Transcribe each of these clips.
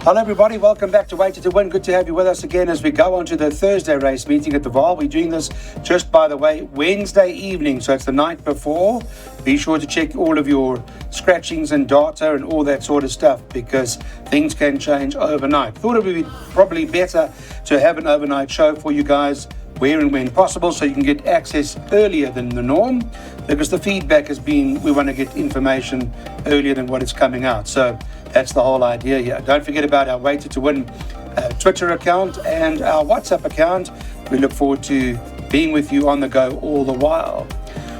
Hello everybody, welcome back to Weighted to Win. Good to have you with us again as we go on to the Thursday race meeting at the Vaal. We're doing this just, by the way, Wednesday evening, so it's the night before. Be sure to check all of your scratchings and data and all that sort of stuff because things can change overnight. Thought it would be probably better to have an overnight show for you guys where and when possible so you can get access earlier than the norm, because the feedback has been we want to get information earlier than what is coming out. So that's the whole idea here. Don't forget about our Weighted to Win Twitter account and our WhatsApp account. We look forward to being with you on the go all the while.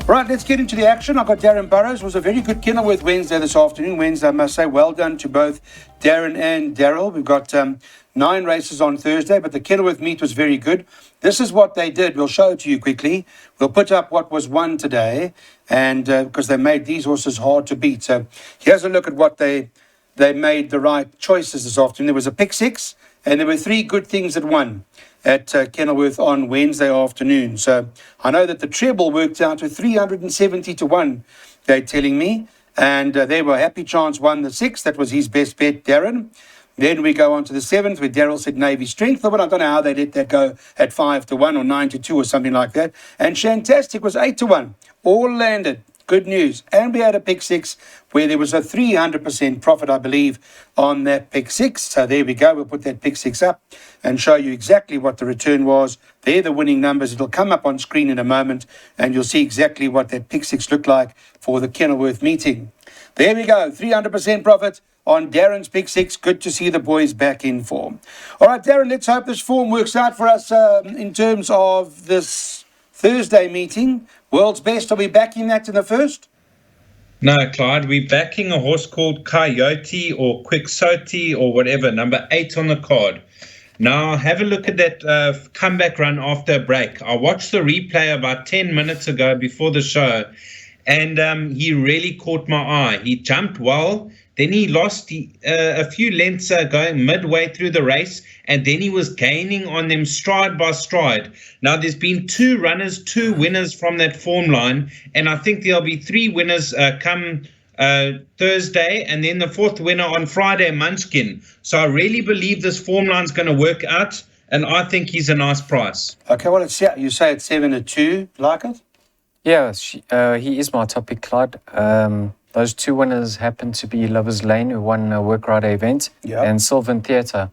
Right, let's get into the action. I've got Darren Burrows. It was a very good Kenilworth Wednesday this afternoon. Wednesday, I must say, well done to both Darren and Daryl. We've got 9 races on Thursday, but the Kenilworth meet was very good. This is what they did. We'll show it to you quickly. We'll put up what was won today, and because they made these horses hard to beat. So here's a look at what they made the right choices this afternoon. There was a pick 6, and there were 3 good things that won at Kenilworth on Wednesday afternoon. So I know that the treble worked out to 370 to 1, they're telling me. And there were Happy Chance won the 6th. That was his best bet, Darren. Then we go on to the 7th where Daryl said Navy Strength. But I don't know how they let that go at 5 to 1 or 9 to 2 or something like that. And Shantastic was 8 to 1. All landed. Good news. And we had a pick 6 where there was a 300% profit, I believe, on that pick 6. So there we go. We'll put that pick 6 up and show you exactly what the return was. They're the winning numbers. It'll come up on screen in a moment and you'll see exactly what that pick 6 looked like for the Kenilworth meeting. There we go. 300% profit on Darren's pick 6. Good to see the boys back in form. All right, Darren, let's hope this form works out for us in terms of this Thursday meeting. World's Best, are we backing that in the first? No, Clyde, we're backing a horse called Coyote or Quixote or whatever, number 8 on the card. Now, have a look at that comeback run after a break. I watched the replay about 10 minutes ago before the show, and he really caught my eye. He jumped well, then he lost a few lengths going midway through the race, and then he was gaining on them stride by stride. Now, there's been 2 winners from that form line, and I think there'll be 3 winners come Thursday, and then the 4th winner on Friday, Munchkin. So I really believe this form line's going to work out, and I think he's a nice price. Okay, well, you say it's 7 to 2. Like it? Yeah, he is my top pick, Clyde. Those 2 winners happen to be Lover's Lane, who won a Work Rider event, and Sylvan Theatre.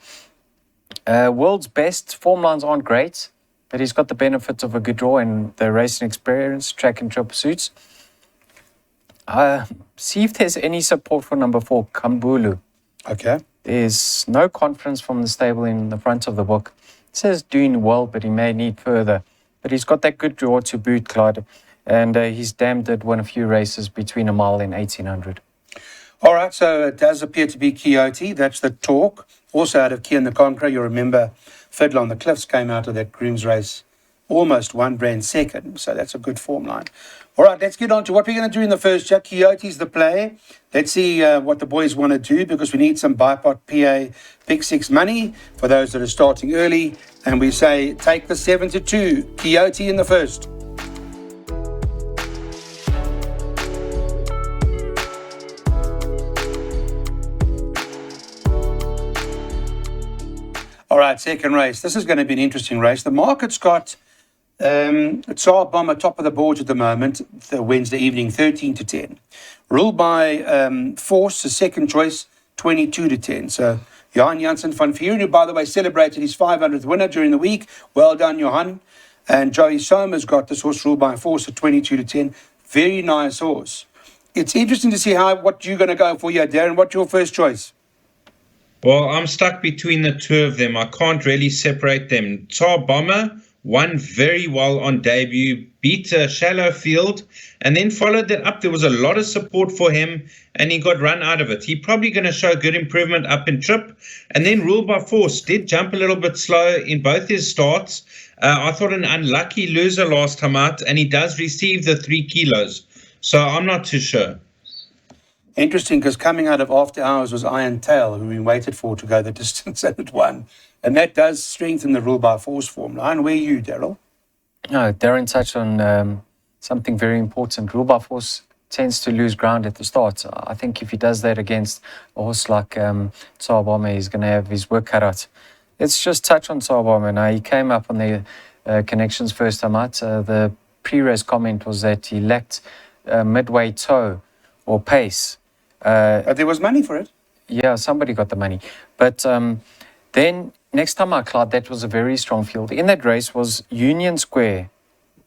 World's Best, form lines aren't great, but he's got the benefits of a good draw and the racing experience, track and trail pursuits. See if there's any support for number 4, Kambulu. Okay. There's no confidence from the stable in the front of the book. It says doing well, but he may need further. But he's got that good draw to boot, Clyde. And he's damned did win a few races between a mile and 1800. All right, so it does appear to be Coyote. That's the talk. Also out of Kian the Conqueror, you remember Fiddler on the Cliffs came out of that groom's race, almost 1 brand second. So that's a good form line. All right, let's get on to what we're going to do in the first check. Coyote's the play. Let's see what the boys want to do because we need some bipod PA pick 6 money for those that are starting early. And we say take the 7 to 2. Coyote in the first. All right, second race. This is going to be an interesting race. The market's got Tsar Bomber top of the board at the moment, the Wednesday evening, 13 to 10. Ruled by Force, the second choice, 22 to 10. So Johan Janssen van Vuren, who, by the way, celebrated his 500th winner during the week. Well done, Johan. And Joey Somer's got this horse ruled by Force at 22 to 10. Very nice horse. It's interesting to see what you're going to go for here, Darren. What's your first choice? Well, I'm stuck between the 2 of them. I can't really separate them. Tsar Bomber won very well on debut, beat a shallow field, and then followed that up. There was a lot of support for him, and he got run out of it. He's probably going to show good improvement up in trip. And then Ruled by Force did jump a little bit slow in both his starts. I thought an unlucky loser last time out, and he does receive the 3 kilos. So I'm not too sure. Interesting, because coming out of After Hours was Iron Tail, who we waited for to go the distance and it won. And that does strengthen the Rule by Force form line. Where are you, Daryl? No, Darren touched on something very important. Rule by Force tends to lose ground at the start. I think if he does that against a horse like Tsar Bomber, he's going to have his work cut out. Let's just touch on Tsar Bomber. Now, he came up on the connections first time out. The pre-race comment was that he lacked midway toe or pace. There was money for it. Yeah, somebody got the money. But then next time out, Clyde, that was a very strong field. In that race was Union Square,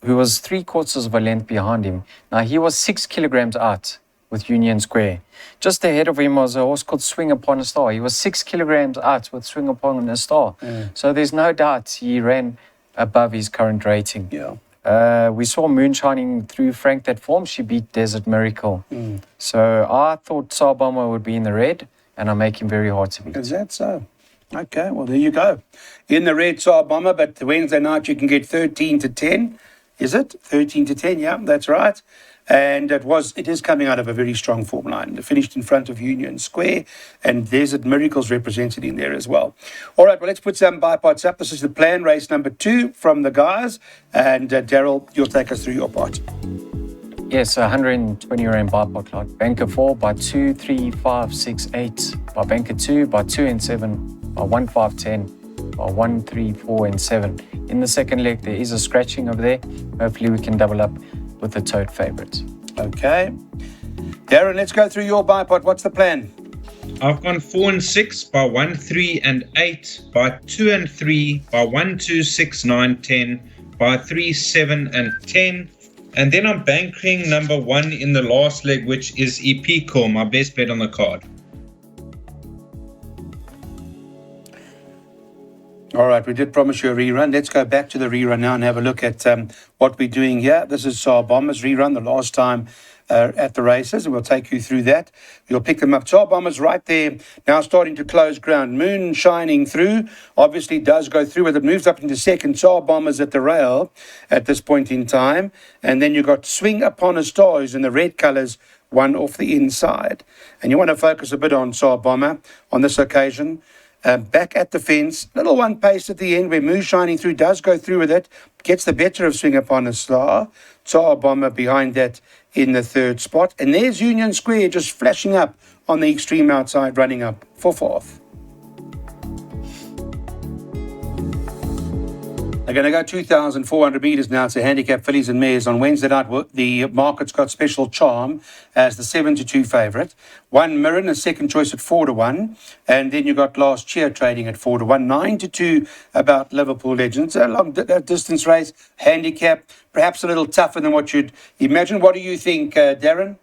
who was 3/4 of a length behind him. Now, he was 6 kilograms out with Union Square. Just ahead of him was a horse called Swing Upon a Star. He was 6 kilograms out with Swing Upon a Star. So there's no doubt he ran above his current rating. Yeah. We saw Moon shining through Frank that form. She beat Desert Miracle. So I thought Tsar Bomber would be in the red, and I make him very hard to beat. Is that so? Okay, well, there you go. In the red, Tsar Bomber, but the Wednesday night you can get 13 to 10. Is it? 13 to 10, yeah, that's right. And it is coming out of a very strong form line. It finished in front of Union Square, and Desert Miracles represented in there as well. All right, well, let's put some bipods up. This is the plan race number 2 from the guys. And Daryl, you'll take us through your part. Yes, 120 rand bipod, Clyde. Banker 4 by 2, 3, 5, 6, 8. By banker 2 by 2 and 7. By 1, 5, 10. By 1, 3, 4 and 7. In the second leg, there is a scratching over there. Hopefully we can double up with the tote favourites. Okay. Darren, let's go through your bipod. What's the plan? I've gone 4 and 6 by 1, 3 and 8 by 2 and 3 by 1, 2, 6, 9, 10 by 3, 7 and 10. And then I'm banking number 1 in the last leg, which is EP Call, my best bet on the card. All right, we did promise you a rerun. Let's go back to the rerun now and have a look at what we're doing here. This is Tsar Bomber's rerun, the last time at the races, and we'll take you through that. You'll pick them up. Tsar Bomber's right there, now starting to close ground. Moon shining through, obviously does go through with it, moves up into second. Tsar Bomber's at the rail at this point in time. And then you've got Swing Upon a Star, who's in the red colours, one off the inside. And you want to focus a bit on Tsar Bomber on this occasion. Back at the fence, little one pace at the end where Moon Shining Through does go through with it, gets the better of Swing Upon a Star. Tsar Bomber behind that in the third spot. And there's Union Square just flashing up on the extreme outside, running up for fourth. They're going to go 2,400 metres now to handicap fillies and mares. On Wednesday night, the market's got Special Charm as the 7-2 favourite. One Mirren, a second choice at 4-1. And then you've got Last Cheer trading at 4-1. 9-2 about Liverpool Legends. A long distance race, handicap, perhaps a little tougher than what you'd imagine. What do you think, Darren?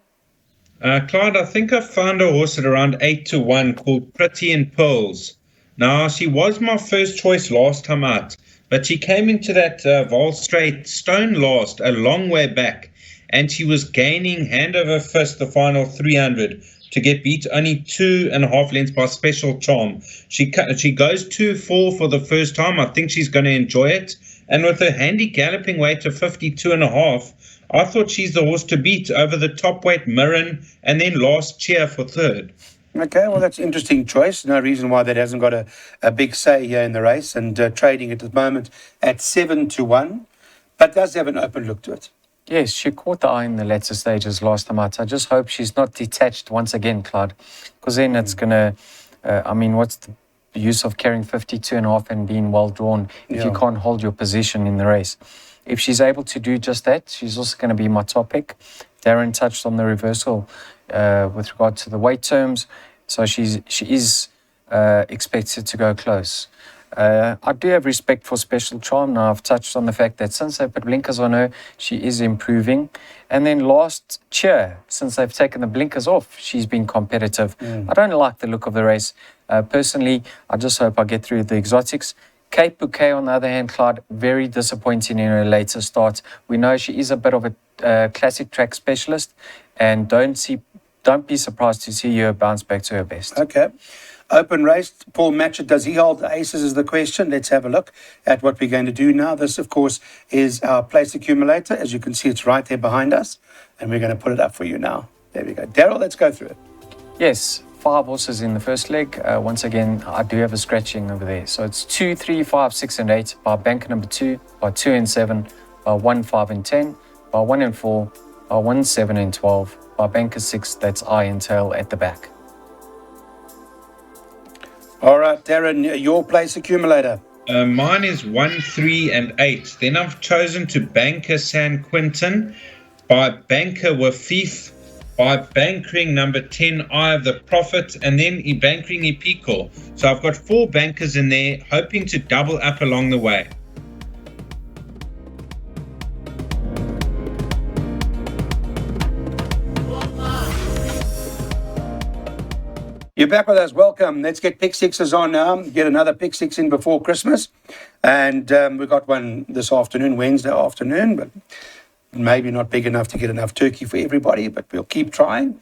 Clyde, I think I found a horse at around 8-1 called Pretty in Pearls. Now, she was my first choice last time out. But she came into that Vaal straight stone last, a long way back, and she was gaining hand over fist the final 300 to get beat only 2.5 lengths by Special Charm. She goes 2-4 for the first time. I think she's going to enjoy it. And with her handy galloping weight of 52.5, I thought she's the horse to beat over the top weight Mirren and then Last Cheer for third. Okay, well, that's an interesting choice. No reason why that hasn't got a big say here in the race, and trading at the moment at 7-1, but does have an open look to it. Yes, she caught the eye in the latter stages last time out. I just hope she's not detached once again, Clyde, because then it's going to, what's the use of carrying 52.5 and being well drawn if you can't hold your position in the race? If she's able to do just that, she's also going to be my top pick. Darren touched on the reversal with regard to the weight terms. So she is expected to go close. I do have respect for Special Charm. Now, I've touched on the fact that since they put blinkers on her, she is improving. And then Last Cheer, since they've taken the blinkers off, she's been competitive. I don't like the look of the race. Personally, I just hope I get through the exotics. Cape Bouquet, on the other hand, Clyde, very disappointing in her later start. We know she is a bit of a classic track specialist, and don't be surprised to see her bounce back to her best. Okay. Open race, Paul Matchett, does he hold the aces is the question. Let's have a look at what we're going to do now. This, of course, is our place accumulator. As you can see, it's right there behind us, and we're going to put it up for you now. There we go. Daryl, let's go through it. Yes, 5 horses in the first leg. Once again, I do have a scratching over there. So it's 2, 3, 5, 6 and 8 by banker number 2, by 2 and 7, by 1, 5 and 10, by 1 and 4, by 1, 7 and 12, by banker 6, that's eye and tail at the back. All right, Darren, your place accumulator. Mine is 1, 3, and 8. Then I've chosen to banker San Quintin by banker Wafif, by bankering number 10, Eye of the Prophet, and then bankering Epico. So I've got 4 bankers in there, hoping to double up along the way. You're back with us. Welcome. Let's get pick sixes on now. Get another pick six in before Christmas. And we've got one this afternoon, Wednesday afternoon, but maybe not big enough to get enough turkey for everybody, but we'll keep trying.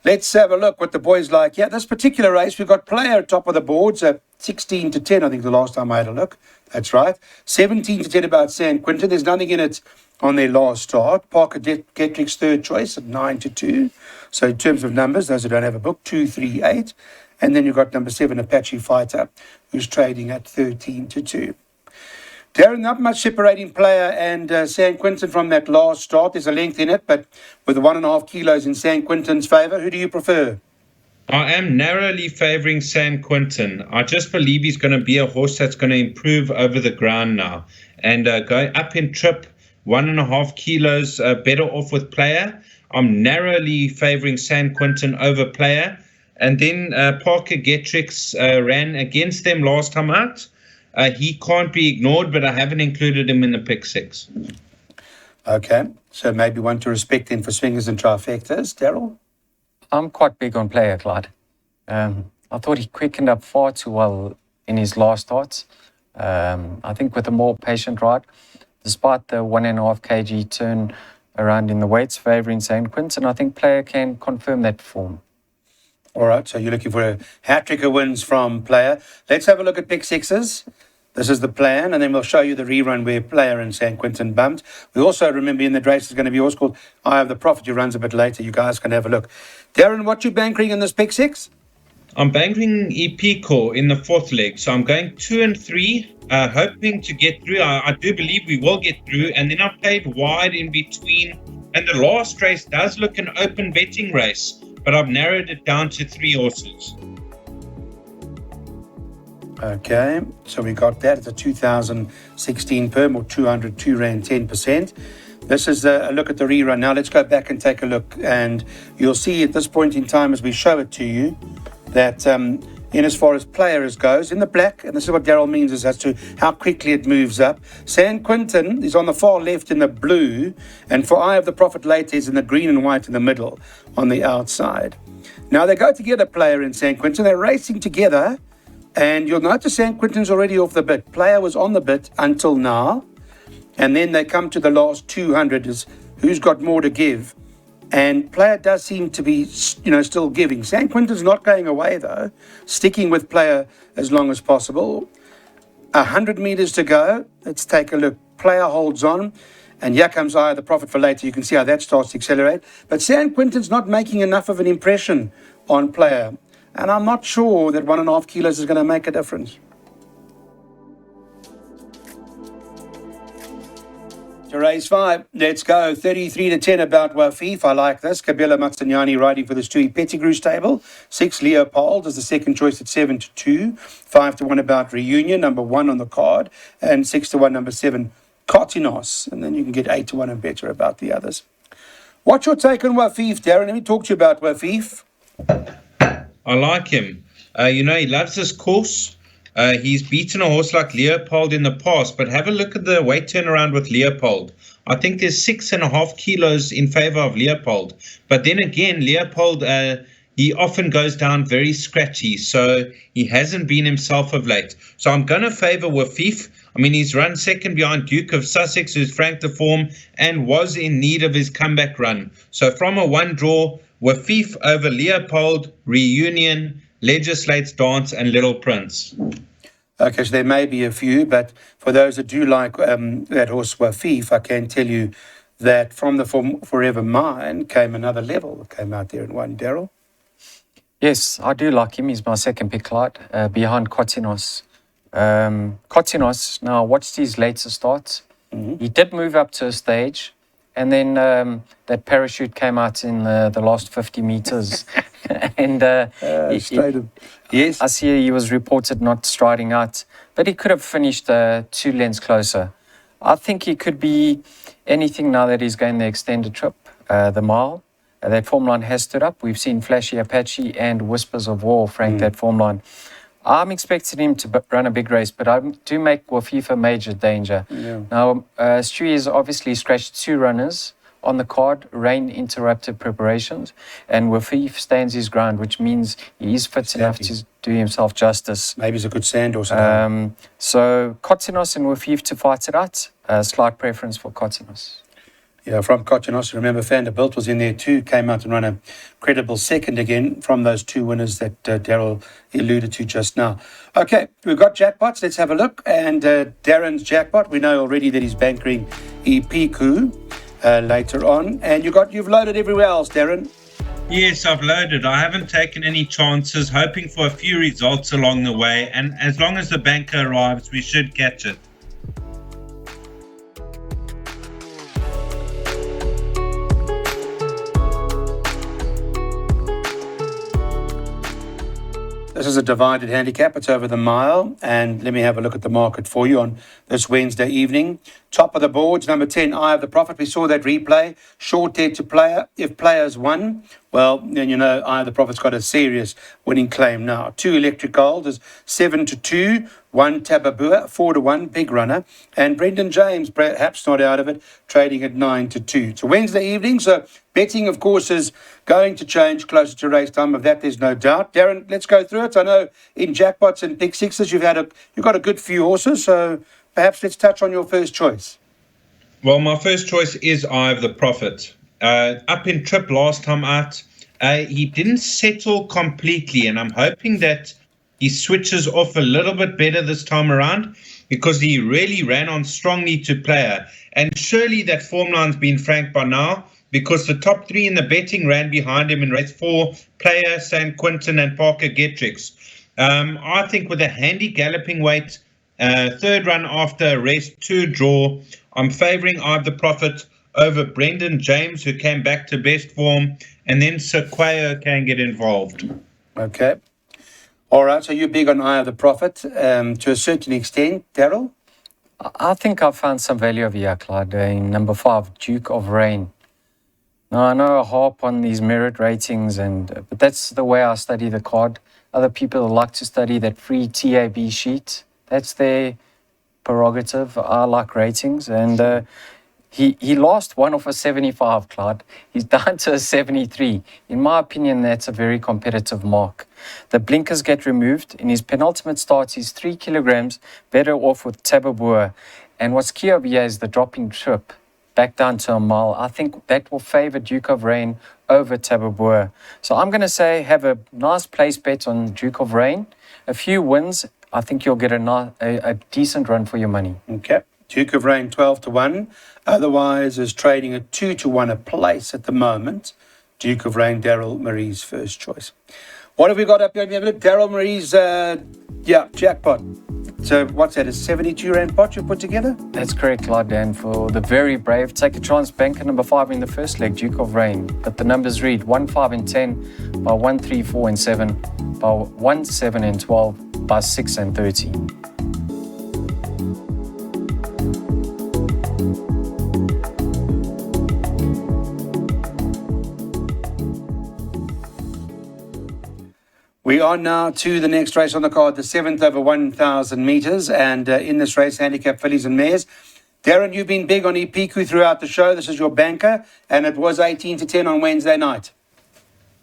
Let's have a look what the boys like. Yeah, this particular race, we've got player at top of the boards at 16 to 10, I think the last time I had a look. That's right. 17 to 10 about San Quintin. There's nothing in it on their last start. Parker Getrick's third choice at 9 to 2. So in terms of numbers, those who don't have a book, 2, 3, 8. And then you've got number 7, Apache Fighter, who's trading at 13 to 2. Darren, not much separating player and San Quintin from that last start. There's a length in it, but with 1.5 kilos in San Quintin's favour, who do you prefer? I am narrowly favouring San Quintin. I just believe he's going to be a horse that's going to improve over the ground now. And going up in trip, 1.5 kilos better off with player. I'm narrowly favouring San Quintin over player. And then Parker Getrick's ran against them last time out. He can't be ignored, but I haven't included him in the pick six. Okay, so maybe one to respect him for swingers and trifectas. Daryl? I'm quite big on player, Clyde. I thought he quickened up far too well in his last starts. I think with a more patient ride, despite the 1.5 kg turn around in the weights favouring St. Quintin, I think player can confirm that form. All right, so you're looking for a hat-trick of wins from player. Let's have a look at pick sixes. This is the plan, and then we'll show you the rerun where player and San Quintin bumped. We also remember in the race is going to be a horse called Eye of the Prophet, who runs a bit later. You guys can have a look. Darren, what you bankering in this pick six? I'm bankering Epico in the 4th leg, so I'm going 2 and 3, hoping to get through. I do believe we will get through, and then I've played wide in between. And the last race does look an open betting race, but I've narrowed it down to 3 horses. Okay, so we got that. It's a 2016 perm, or 202 Rand 10%. This is a look at the rerun. Now let's go back and take a look, and you'll see at this point in time as we show it to you that in as far as players goes, in the black, and this is what Daryl means is as to how quickly it moves up. San Quintin is on the far left in the blue, and for Eye of the Prophet later is in the green and white in the middle on the outside. Now they go together, player and San Quintin. They're racing together, and you'll notice San Quintin's already off the bit. Player was on the bit until now, and then they come to the last 200 is who's got more to give. And player does seem to be, still giving. San Quintin's not going away, though, sticking with player as long as possible. 100 meters to go. Let's take a look. Player holds on, and here comes Eye of the Prophet for later. You can see how that starts to accelerate. But San Quintin's not making enough of an impression on player, and I'm not sure that 1.5 kilos is going to make a difference. To race 5, let's go. 33 to 10 about Wafif. I like this. Kabila Matsanyani riding for the Stewie Pettigrew stable. 6 Leopold is the second choice at 7 to 2. 5 to 1 about Reunion, number 1 on the card. And 6 to 1, number 7, Kotinos. And then you can get 8 to 1 and better about the others. What's your take on Wafif, Darren? Let me talk to you about Wafif. I like him. He loves this course. He's beaten a horse like Leopold in the past, but have a look at the weight turnaround with Leopold. I think there's 6.5 kilos in favor of Leopold. But then again, Leopold, he often goes down very scratchy, so he hasn't been himself of late. So I'm going to favor Wafif. I mean, he's run second behind Duke of Sussex, who's franked the form and was in need of his comeback run. So from a 1 draw, Wafif over Leopold, Reunion, Legislates Dance, and Little Prince. Okay, so there may be a few, but for those that do like that horse Wafif, I can tell you that from the Forever Mine came another level that came out there and won. Daryl? Yes, I do like him. He's my second pick, Clyde, behind Kotinos. Kotinos, now I watched his later starts. Mm-hmm. He did move up to a stage, and then that parachute came out in the last 50 meters. And yes, I see he was reported not striding out, but he could have finished 2 lengths closer. I think he could be anything now that he's going the extended trip, the mile. That form line has stood up. We've seen Flashy Apache and Whispers of War frank that form line. I'm expecting him to run a big race, but I do make Wafif a major danger. Yeah. Now, Stewie has obviously scratched 2 runners on the card. Rain interrupted preparations, and Wafif stands his ground, which means he is fit enough to do himself justice. Maybe it's a good sand or something. So Kotsinos and Wafif to fight it out. Slight preference for Kotsinos. Yeah, from Kotsinos. Remember, Vanderbilt was in there too, came out and ran a credible second again from those 2 winners that Daryl alluded to just now. Okay, we've got jackpots. Let's have a look. And Darren's jackpot, we know already that he's bankering Ipiku later on. And you've loaded everywhere else, Darren. Yes, I've loaded. I haven't taken any chances, hoping for a few results along the way. And as long as the banker arrives, we should catch it. This is a divided handicap. It's over the mile. And let me have a look at the market for you on this Wednesday evening. Top of the boards, number 10, Eye of the Prophet. We saw that replay. Short dead to player. If players won, well, then you know Eye of the Prophet's got a serious winning claim now. 2 Electric Gold is 7-2. 1 Tababua, 4-1, big runner. And Brendan James, perhaps not out of it, trading at 9-2. It's a Wednesday evening, so betting, of course, is going to change closer to race time. Of that, there's no doubt. Darren, let's go through it. I know in jackpots and pick sixes, you've got a good few horses, so perhaps let's touch on your first choice. Well, my first choice is Eye of the Prophet. Up in trip last time out, he didn't settle completely, and I'm hoping that he switches off a little bit better this time around, because he really ran on strongly to player. And surely that form line's been franked by now, because the top 3 in the betting ran behind him in race 4, player, San Quintin and Parker Getrix. I think with a handy galloping weight, third run after race 2 draw, I'm favouring Eye of the Prophet over Brendan James, who came back to best form, and then Sequoia can get involved. Okay. All right, so you're big on Eye of the Prophet to a certain extent. Daryl? I think I've found some value over here, Clyde, in number 5, Duke of Rain. Now, I know I harp on these merit ratings, but that's the way I study the card. Other people like to study that free TAB sheet. That's their prerogative. I like ratings, and he lost 1 off a 75, Clyde. He's down to a 73. In my opinion, that's a very competitive mark. The blinkers get removed. In his penultimate start, he's 3 kilograms better off with Tababua. And what's key over here is the dropping trip back down to a mile. I think that will favour Duke of Rain over Tababua. So I'm going to say have a nice place bet on Duke of Rain. A few wins, I think you'll get a decent run for your money. Okay. Duke of Rain 12-1. Otherwise is trading at 2-1 a place at the moment. Duke of Rain, Daryl Marie's first choice. What have we got up here? Daryl Marie's jackpot. So what's that, a 72 Rand pot you put together? That's correct, Clyde, Dan. For the very brave, take a chance, banker number 5 in the first leg, Duke of Rain. But the numbers read 1, 5 and 10, by 1, 3, 4 and 7, by 1, 7 and 12, by 6 and 13. We are now to the next race on the card, the 7th over 1,000 metres. And in this race, handicap fillies and mares. Darren, you've been big on Ipiku throughout the show. This is your banker. And it was 18-10 on Wednesday night.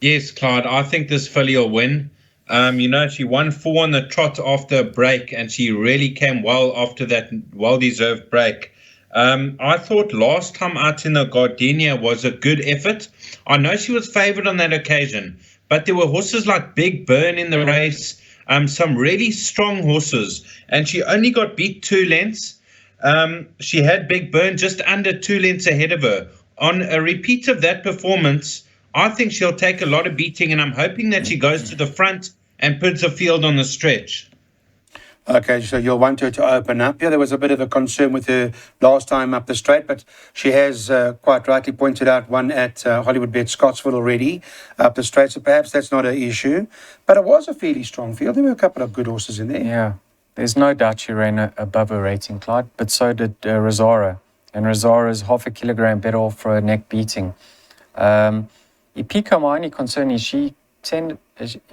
Yes, Clyde, I think this filly will win. She won 4 on the trot after a break, and she really came well after that well-deserved break. I thought last time out in the Gardenia was a good effort. I know she was favoured on that occasion, but there were horses like Big Burn in the race, some really strong horses, and she only got beat 2 lengths. She had Big Burn just under 2 lengths ahead of her. On a repeat of that performance, I think she'll take a lot of beating, and I'm hoping that she goes to the front and puts the field on the stretch. Okay, so you'll want her to open up. Yeah, there was a bit of a concern with her last time up the straight, but she has quite rightly pointed out one at Hollywood Bet Scottsville already up the straight, so perhaps that's not an issue. But it was a fairly strong field. There were a couple of good horses in there. Yeah, there's no doubt she ran above her rating, Clyde, but so did Rosara. And Rosara is half a kilogram better off for a neck beating. Ipika, my only concern is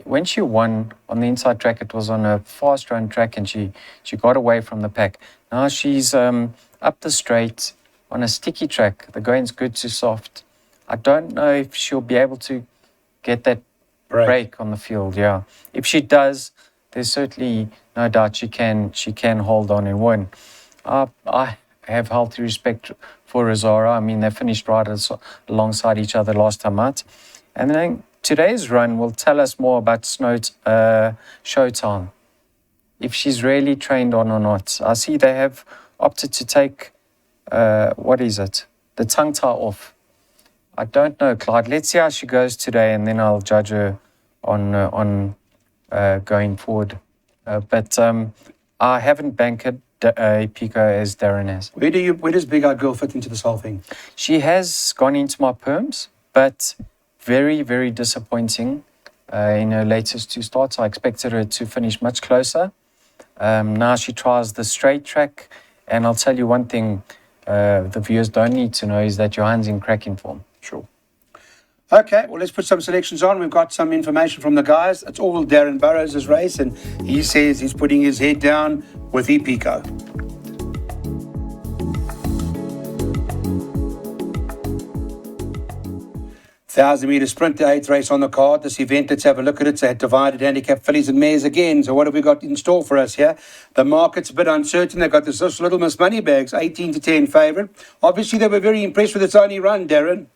when she won on the inside track, it was on a fast run track and she got away from the pack. Now she's up the straight on a sticky track. The going's good to soft. I don't know if she'll be able to get that break on the field. Yeah, if she does, there's certainly no doubt she can hold on and win. I have healthy respect for Rosara. I mean, they finished right alongside each other last time out. And then today's run will tell us more about Showtime, if she's really trained on or not. I see they have opted to take, the tongue tie off. I don't know, Clyde. Let's see how she goes today, and then I'll judge her on going forward. But I haven't bankered Pico as Darren has. Where does Big Eyed Girl fit into this whole thing? She has gone into my perms, but very, very disappointing in her latest two starts. I expected her to finish much closer. Now she tries the straight track, and I'll tell you one thing the viewers don't need to know is that Johan's in cracking form. Sure. Okay, well, let's put some selections on. We've got some information from the guys. It's all Darren Burrows' race, and he says he's putting his head down with Epico. 1,000-metre sprint, the 8th race on the card. This event, let's have a look at it. It's divided handicap fillies and mares again. So what have we got in store for us here? The market's a bit uncertain. They've got this Little Miss Moneybags, 18-10 favourite. Obviously, they were very impressed with its only run, Darren.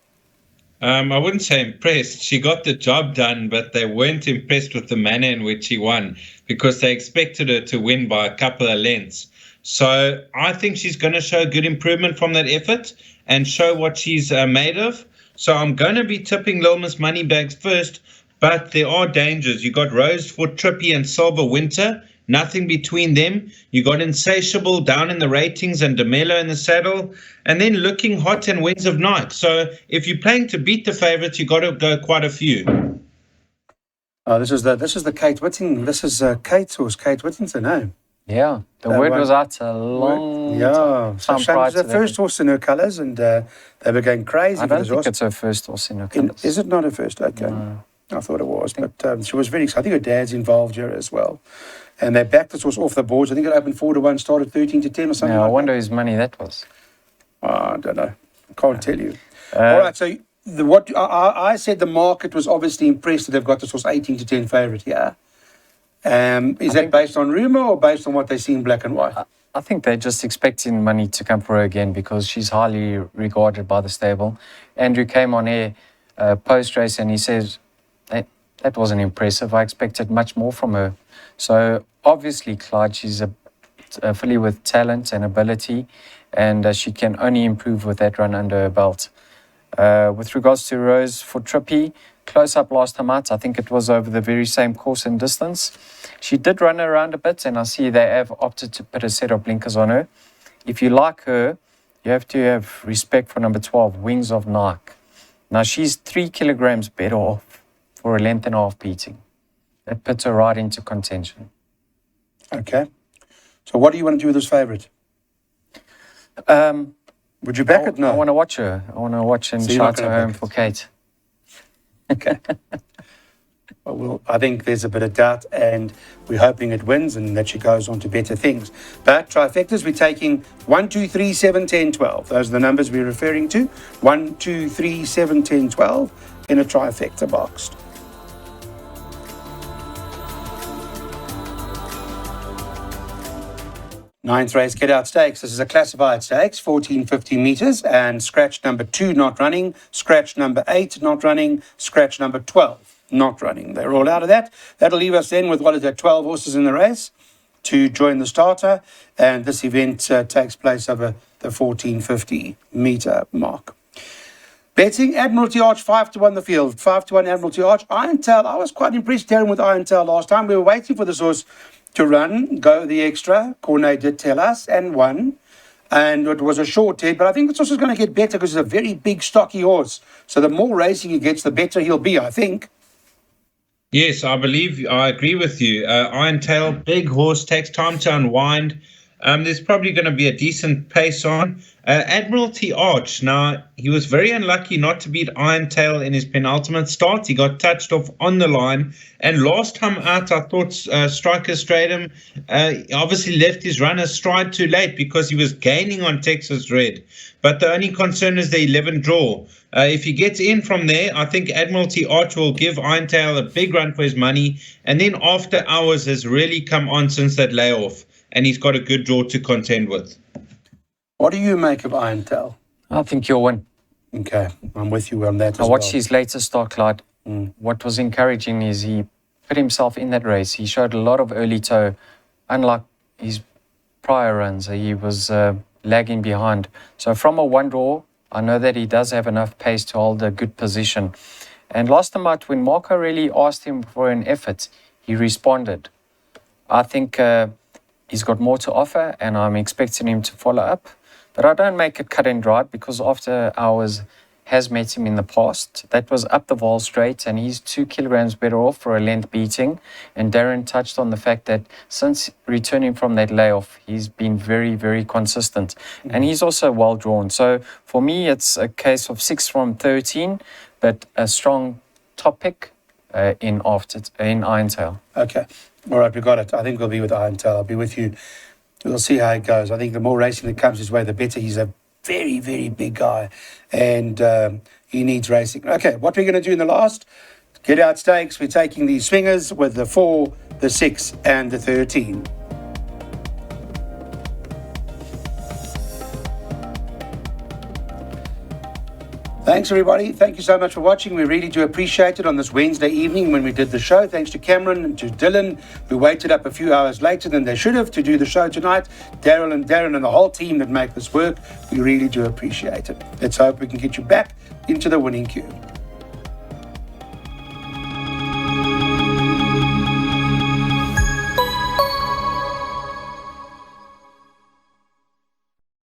I wouldn't say impressed. She got the job done, but they weren't impressed with the manner in which she won because they expected her to win by a couple of lengths. So I think she's going to show good improvement from that effort and show what she's made of. So I'm going to be tipping Little Miss Moneybags first, but there are dangers. You got Rosefoot, Trippy, and Silver Winter. Nothing between them. You got Insatiable down in the ratings and DeMello in the saddle, and then Looking Hot and Wings of Night. So if you're playing to beat the favourites, you got to go quite a few. Oh, this is the Kate Whittington. This is Kate's horse, Kate Whittington. No. Yeah, the word was out a long time prior to the first horse in her colours, and they were going crazy. I don't think it's her first horse in her colours. Is it not her first? Okay. No. I thought it was, but she was very excited. I think her dad's involved here as well. And they backed this horse off the boards. I think it opened 4-1, started 13-10 or something. Yeah, I wonder whose money that was. I don't know. I can't tell you. All right, so I said the market was obviously impressed that they've got this horse 18-10 favourite here. Is that based on rumour or based on what they see in black and white? I think they're just expecting money to come for her again because she's highly regarded by the stable. Andrew came on air post-race and he says, that wasn't impressive. I expected much more from her. So obviously, Clyde, she's a filly with talent and ability, and she can only improve with that run under her belt. With regards to Rosefoot Trippy, close up last time out, I think it was over the very same course and distance. She did run around a bit, and I see they have opted to put a set of blinkers on her. If you like her, you have to have respect for number 12, Wings of Night. Now, she's 3 kilograms better off for a length and a half beating. That puts her right into contention. Okay. So what do you want to do with this favourite? Would you back it? No. I want to watch her. I want to watch and shout her home for Kate. Okay. Well, I think there's a bit of doubt, and we're hoping it wins and that she goes on to better things. But trifectas, we're taking 1, 2, 3, 7, 10, 12. Those are the numbers we're referring to. 1, 2, 3, 7, 10, 12 in a trifecta box. Ninth race, Get Out Stakes. This is a classified stakes, 1450 metres, and scratch number 2 not running, scratch number 8 not running, scratch number 12 not running. They're all out of that. That'll leave us then with, 12 horses in the race to join the starter, and this event takes place over the 1450 metre mark. Betting Admiralty Arch 5-1 the field. 5-1 Admiralty Arch. Irontail. I was quite impressed Darren with Irontail last time. We were waiting for this horse to run, go the extra. Cornet did tell us and won. And it was a short head, but I think this horse is going to get better because it's a very big, stocky horse. So the more racing he gets, the better he'll be, I think. Yes, I agree with you. Irontail, big horse, takes time to unwind. There's probably going to be a decent pace on. Admiralty Arch, now, he was very unlucky not to beat Irontail in his penultimate start. He got touched off on the line. And last time out, I thought Striker Stratum obviously left his runner stride too late because he was gaining on Texas Red. But the only concern is the 11 draw. If he gets in from there, I think Admiralty Arch will give Irontail a big run for his money. And then After Hours has really come on since that layoff. And he's got a good draw to contend with. What do you make of Irontail? I think you'll win. Okay, I'm with you on that as I watched well. his later start, Clyde. What was encouraging is he put himself in that race. He showed a lot of early toe. Unlike his prior runs, he was lagging behind. So from a one draw, I know that he does have enough pace to hold a good position. And last time out, when Marco really asked him for an effort, he responded. I think he's got more to offer, and I'm expecting him to follow up. But I don't make it cut and dried because After Hours has met him in the past. That was up the Vaal straight, and he's 2 kilograms better off for a length beating. And Darren touched on the fact that since returning from that layoff, he's been very, very consistent. And he's also well drawn. So for me, it's a case of 6 from 13, but a strong top pick in Irontail. Okay. All right, we got it. I think we'll be with Irontail. I'll be with you. We'll see how it goes. I think the more racing that comes his way, the better. He's a very, very big guy, and he needs racing. Okay, what we're going to do in the last, get out stakes. We're taking the swingers with the 4, the 6, and the 13. Thanks, everybody. Thank you so much for watching. We really do appreciate it on this Wednesday evening when we did the show. Thanks to Cameron and to Dylan, who waited up a few hours later than they should have to do the show tonight. Daryl and Darren and the whole team that make this work. We really do appreciate it. Let's hope we can get you back into the winning queue.